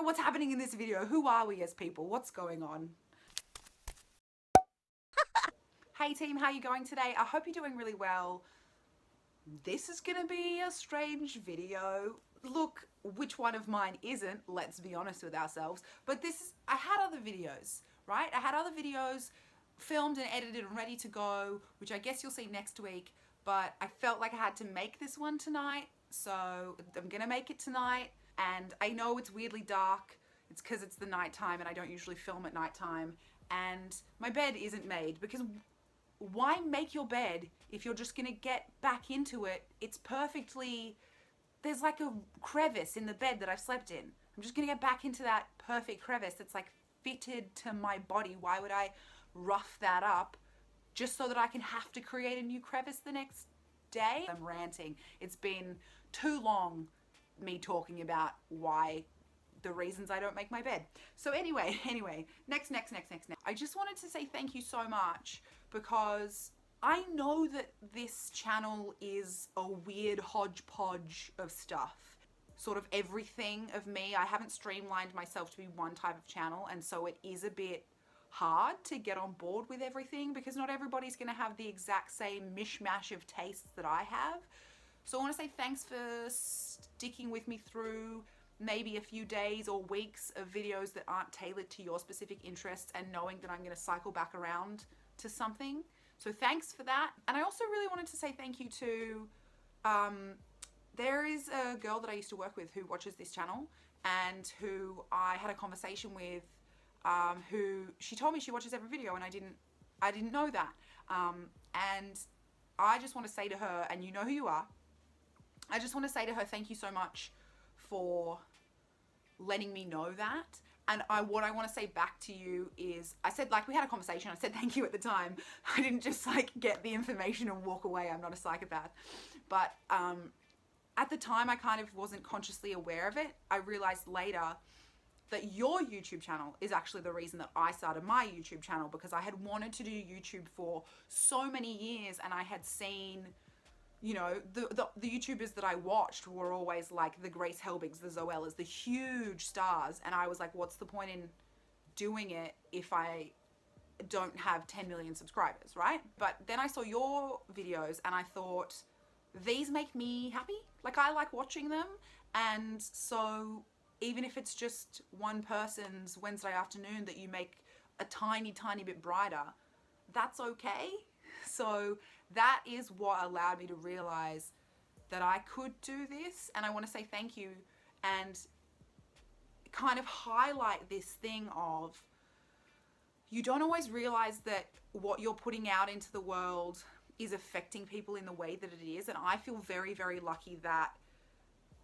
know what's happening in this video. Who are we as people? What's going on? Hey team, how are you going today? I hope you're doing really well. This is gonna be a strange video. Look, which one of mine isn't? Let's be honest with ourselves. But I had other videos, right? I had other videos filmed and edited and ready to go, which I guess you'll see next week. But I felt like I had to make this one tonight, so I'm gonna make it tonight. And I know it's weirdly dark. It's because it's the nighttime and I don't usually film at nighttime. And my bed isn't made because why make your bed if you're just gonna get back into it? It's perfectly, there's like a crevice in the bed that I've slept in. I'm just gonna get back into that perfect crevice that's like fitted to my body. Why would I rough that up just so that I can have to create a new crevice the next day? I'm ranting. It's been too long me talking about the reasons I don't make my bed. So anyway, next. I just wanted to say thank you so much because I know that this channel is a weird hodgepodge of stuff. Sort of everything of me. I haven't streamlined myself to be one type of channel, and so it is a bit hard to get on board with everything because not everybody's gonna have the exact same mishmash of tastes that I have. So I want to say thanks for sticking with me through maybe a few days or weeks of videos that aren't tailored to your specific interests and knowing that I'm going to cycle back around to something. So thanks for that. And I also really wanted to say thank you to, there is a girl that I used to work with who watches this channel and who I had a conversation with, who she told me she watches every video and I didn't know that. And I just want to say to her, and you know who you are, I just want to say to her, thank you so much for letting me know that. And what I want to say back to you is, I said, like, we had a conversation, I said thank you at the time. I didn't just like get the information and walk away. I'm not a psychopath. But at the time I kind of wasn't consciously aware of it. I realized later that your YouTube channel is actually the reason that I started my YouTube channel, because I had wanted to do YouTube for so many years and I had seen, you know, the YouTubers that I watched were always like the Grace Helbigs, the Zoellas, the huge stars. And I was like, what's the point in doing it if I don't have 10 million subscribers, right? But then I saw your videos and I thought, these make me happy. Like, I like watching them. And so even if it's just one person's Wednesday afternoon that you make a tiny bit brighter, that's okay. So that is what allowed me to realize that I could do this. And I want to say thank you and kind of highlight this thing of, you don't always realize that what you're putting out into the world is affecting people in the way that it is. And I feel very lucky that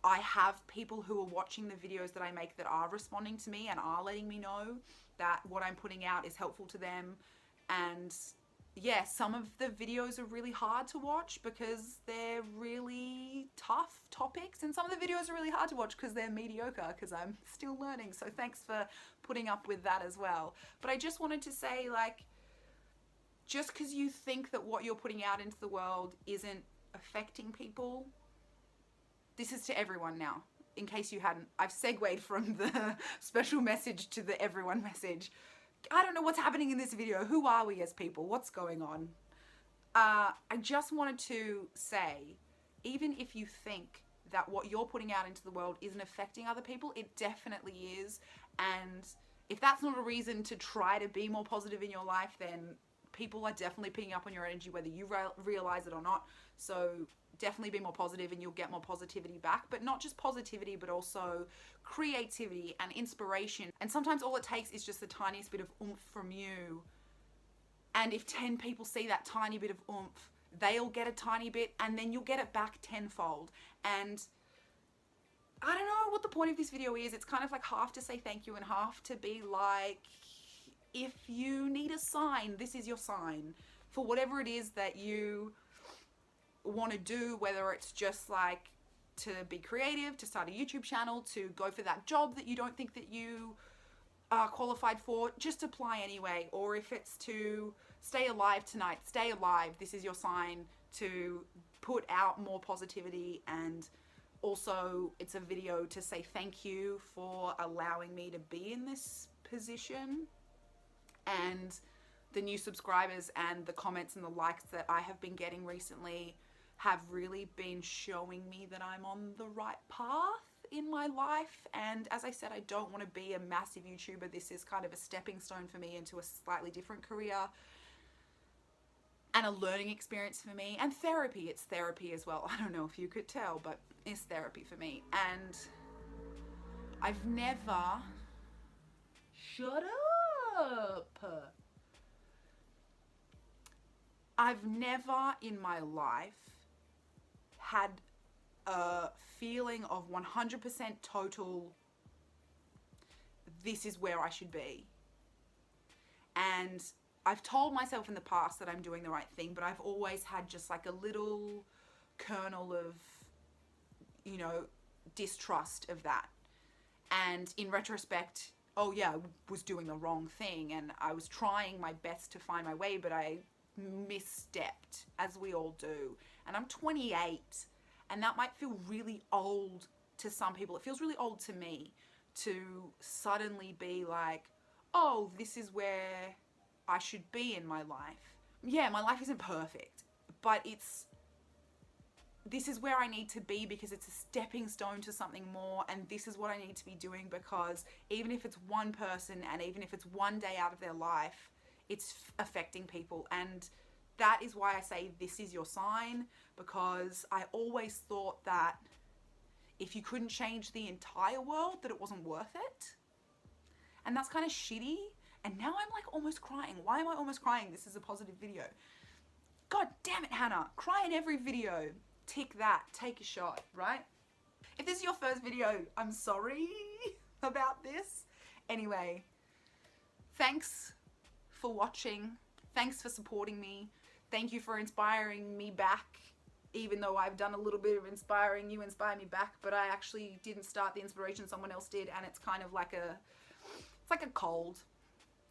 I have people who are watching the videos that I make that are responding to me and are letting me know that what I'm putting out is helpful to them. And yeah, some of the videos are really hard to watch because they're really tough topics, and some of the videos are really hard to watch because they're mediocre, because I'm still learning. So thanks for putting up with that as well. But I just wanted to say, like, just because you think that what you're putting out into the world isn't affecting people, this is to everyone now, in case you hadn't. I've segued from the special message to the everyone message. I don't know what's happening in this video. Who are we as people? What's going on? I just wanted to say, even if you think that what you're putting out into the world isn't affecting other people, it definitely is. And if that's not a reason to try to be more positive in your life, then people are definitely picking up on your energy, whether you realize it or not. So definitely be more positive and you'll get more positivity back. But not just positivity, but also creativity and inspiration. And sometimes all it takes is just the tiniest bit of oomph from you. And if 10 people see that tiny bit of oomph, they'll get a tiny bit and then you'll get it back tenfold. And I don't know what the point of this video is. It's kind of like half to say thank you and half to be like, if you need a sign, this is your sign for whatever it is that you want to do, whether it's just like to be creative, to start a YouTube channel, to go for that job that you don't think that you are qualified for, just apply anyway. Or if it's to stay alive tonight, stay alive. This is your sign to put out more positivity and Also, it's a video to say thank you for allowing me to be in this position. And the new subscribers and the comments and the likes that I have been getting recently have really been showing me that I'm on the right path in my life. And as I said, I don't want to be a massive YouTuber. This is kind of a stepping stone for me into a slightly different career and a learning experience for me, and therapy. It's therapy as well. I don't know if you could tell, but it's therapy for me. And I've never... Shut up! I've never in my life had a feeling of 100% total, this is where I should be. And I've told myself in the past that I'm doing the right thing, but I've always had just like a little kernel of, you know, distrust of that. And in retrospect, oh yeah, I was doing the wrong thing and I was trying my best to find my way, but I misstepped, as we all do. And I'm 28, and that might feel really old to some people. It feels really old to me to suddenly be like, oh, this is where I should be in my life. Yeah, my life isn't perfect, but this is where I need to be because it's a stepping stone to something more, and this is what I need to be doing because even if it's one person and even if it's one day out of their life, it's affecting people. And that is why I say this is your sign, because I always thought that if you couldn't change the entire world, that it wasn't worth it. And that's kind of shitty. And now I'm like almost crying. Why am I almost crying? This is a positive video. God damn it, Hannah. Cry in every video. Tick that. Take a shot, right? If this is your first video, I'm sorry about this. Anyway, thanks for watching. Thanks for supporting me. Thank you for inspiring me back. Even though I've done a little bit of inspiring you, inspire me back, but I actually didn't start the inspiration, someone else did, and it's kind of like it's like a cold.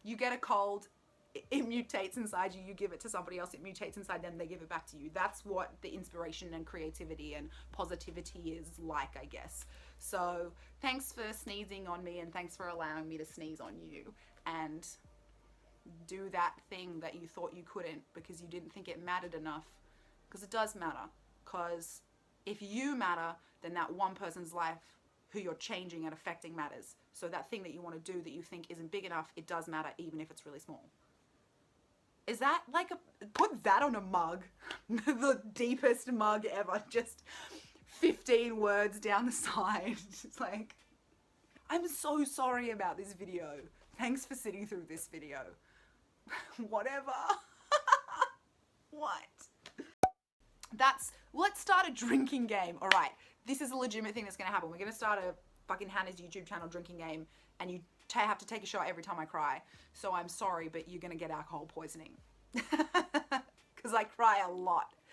You get a cold, it mutates inside you, you give it to somebody else, it mutates inside them, they give it back to you. That's what the inspiration and creativity and positivity is like, I guess. So thanks for sneezing on me, and thanks for allowing me to sneeze on you and do that thing that you thought you couldn't because you didn't think it mattered enough. Because it does matter. Because if you matter, then that one person's life who you're changing and affecting matters. So that thing that you want to do that you think isn't big enough, it does matter even if it's really small. Is that like put that on a mug. The deepest mug ever. Just 15 words down the side. It's like, I'm so sorry about this video. Thanks for sitting through this video. Whatever. What? Let's start a drinking game. All right, this is a legitimate thing that's gonna happen. We're gonna start a fucking Hannah's YouTube channel drinking game, and you have to take a shot every time I cry. So I'm sorry, but you're gonna get alcohol poisoning. Because I cry a lot.